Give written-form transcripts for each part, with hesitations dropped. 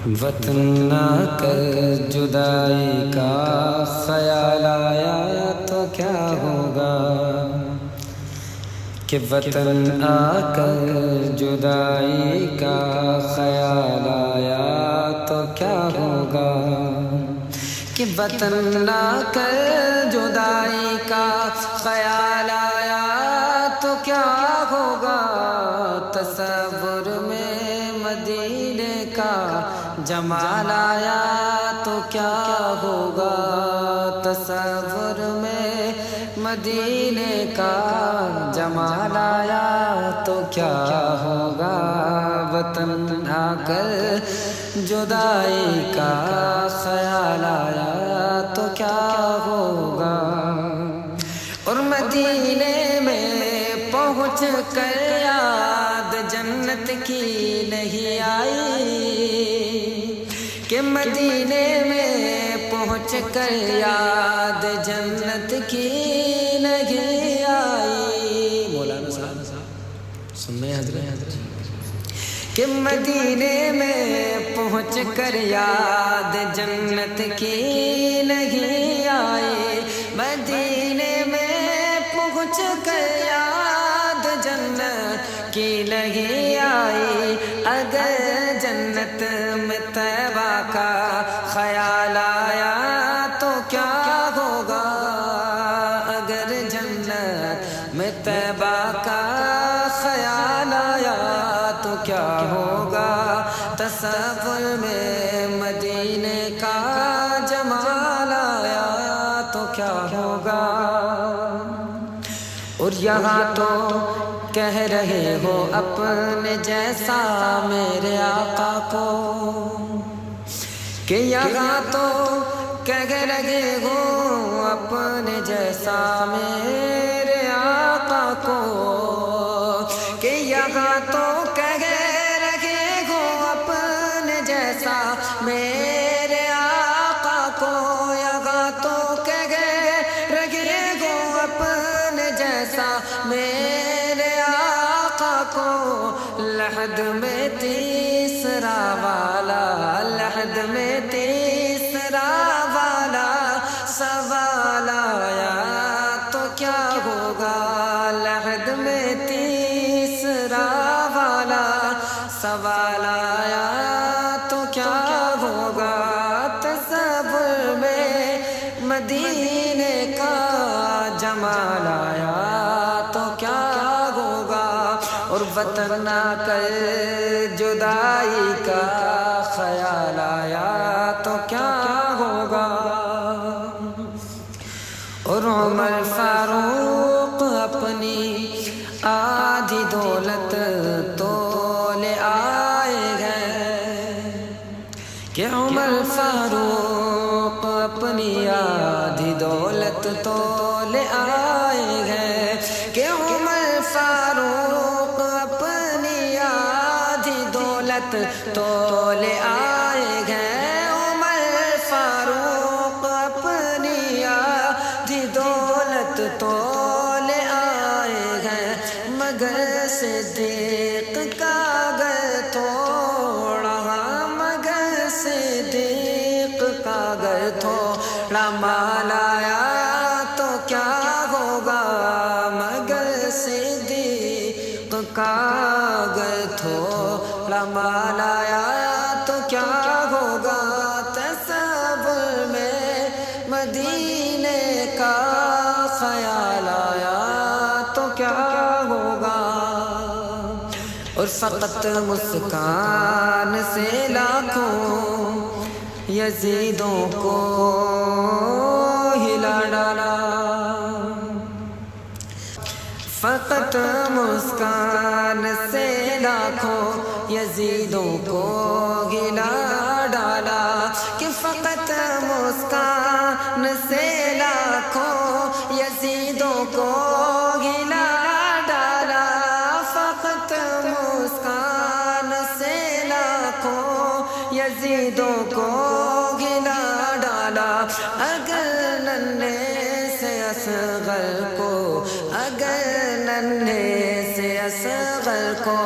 وطن نہ کر جدائی کا خیال آیا تو کیا ہوگا، کہ وطن آ کر جدائی کا خیال آیا تو کیا ہوگا، کہ وطن آ کر جدائی کا خیال آیا تو کیا ہوگا، تصور میں مدینے کا جمال آیا تو کیا ہوگا، تصور میں مدینے کا جمال آیا تو کیا ہوگا، وطن آ کر جدائی کا خیال آیا تو کیا ہوگا، اور مدینے میں پہنچ کر یاد جنت کی نہیں آئی، کہ مدینے میں پہنچ کر یاد جنت کی نہیں آئی، مولانا صاحب سن رہے ہیں حضرت، کہ مدینے میں پہنچ کر یاد جنت کی نہیں آئی، مدینے میں پہنچ کر یاد جنت کی نہیں آئی، اگر جنت میں طیبہ کا خیال آیا تو کیا ہوگا، اگر جنت میں طیبہ کا خیال آیا تو کیا ہوگا، تصور میں مدینے کا جمال آیا تو کیا ہوگا، اور یہاں تو کہہ رہے ہو اپنے جیسا میرے آقا کو، کہ یہاں تو کہہ رہے ہو اپنے جیسا میرے آقا کو، کہ یہاں تو کہہ رہے ہو اپنے جیسا میرے آقا کو، یہاں تو کہہ رہے ہو اپنے جیسا میرے آقا کو، لحد میں تیسرا والا، لحد میں تیسرا والا سوال آیا تو کیا ہوگا، لحد میں تیسرا والا سوال آیا تو کیا ہوگا، تصور میں مدینے کا جمال آیا تو کیا ہوگا، اور وطن آ کر جدائی کا خیال آیا تو کیا ہوگا، اور عمر فاروق اپنی آدھی دولت تو لے آئے گئے، کہ عمر فاروق اپنی آدھی دولت تو لے آئے گئے، کہ عمر فاروق اپنی آدھی دولت تو لے آئے گئے، عمر فاروق اپنی آدھی دولت تو لے آئے گئے، مگر صدیق کا گر تھوڑا، مگر صدیق کا گر تھوڑا مال آیا تو کیا ہوگا، مگر صدیق کا گر تھوڑا مال آیا تو کیا ہوگا، تصور میں مدینے کا خیال آیا تو کیا ہوگا، اور فقط مسکان سے لاکھوں یزیدوں کو ہلا ڈالا، فقط مسکان سے لاکھوں یزیدوں کو ہلا ڈالا، کہ فقط مسکان سے لاکھوں یزیدوں کو ہلا ڈالا، فقط مسکان سے لاکھوں یزیدوں کو ہلا ڈالا، اگر ننھے سے اصغر کو، اگر ننھے سے اصغر کو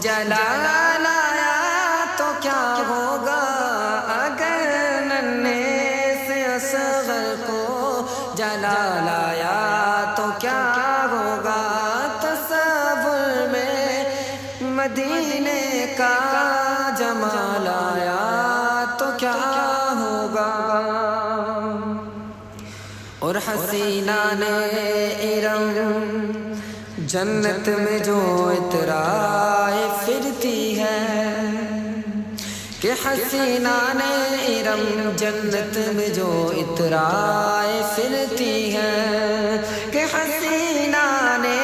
جلال آیا تو کیا ہوگا، جلال آیا تو کیا ہوگا، تصور میں مدینے کا جمال آیا تو کیا ہوگا۔ اور حسینہ نے ارم جنت میں جو اترائے پھرتی ہے، کہ حسینہ نے ارم جنت میں جو اترائے پھرتی ہے، کہ حسینہ نے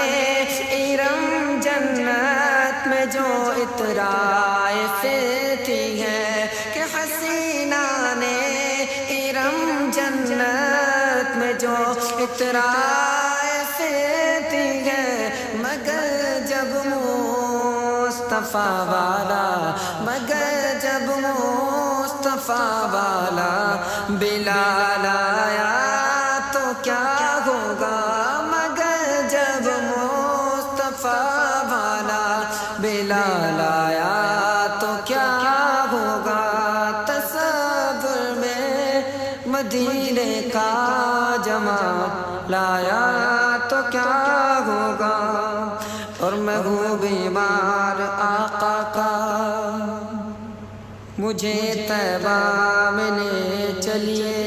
ارم جنت میں جو اترائے پھرتی ہے، کہ حسینہ نے ارم جنت میں جو اترائے پھرتی ہے، مگر جب مصطفیٰ والا، مگر جب مصطفیٰ والا بلال آیا تو کیا ہوگا، مگر جب مصطفیٰ والا بلال آیا تو کیا ہوگا، تصور میں مدینے کا جمال آیا تو کیا ہوگا۔ اور میں ہوں بیمار آقا کا، مجھے طیبہ میں لے چلیے،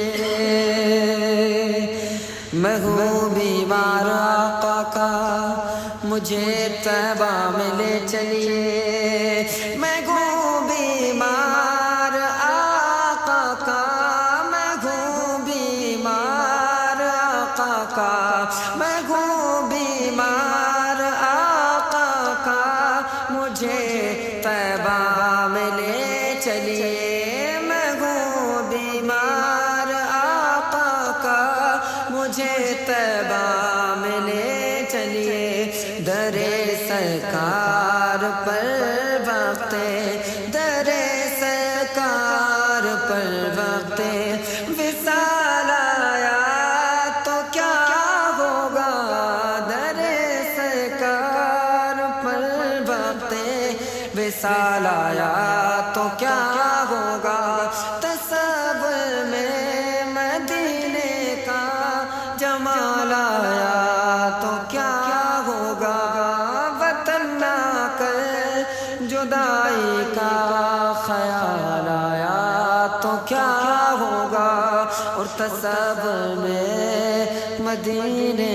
میں ہوں بیمار آقا کا، مجھے طیبہ میں لے چلیے، میں ہوں بیمار آقا کا، میں ہوں بیمار آقا کا، میں ہوں بیمار آقا کا، مجھے طیبہ میں لے چلیے، میں ہوں بیمار آقا کا، مجھے طیبہ میں لے چلیے۔ در سرکار پر وقت، در سرکار پر وقت وصال آیا تو کیا ہوگا، در سرکار پر وقت وصال آیا تو کیا ہوگا، تصور میں مدینے کا جمال آیا تو کیا ہوگا، وطن نہ کر جدائی کا خیال آیا تو کیا ہوگا، اور تصور میں مدینے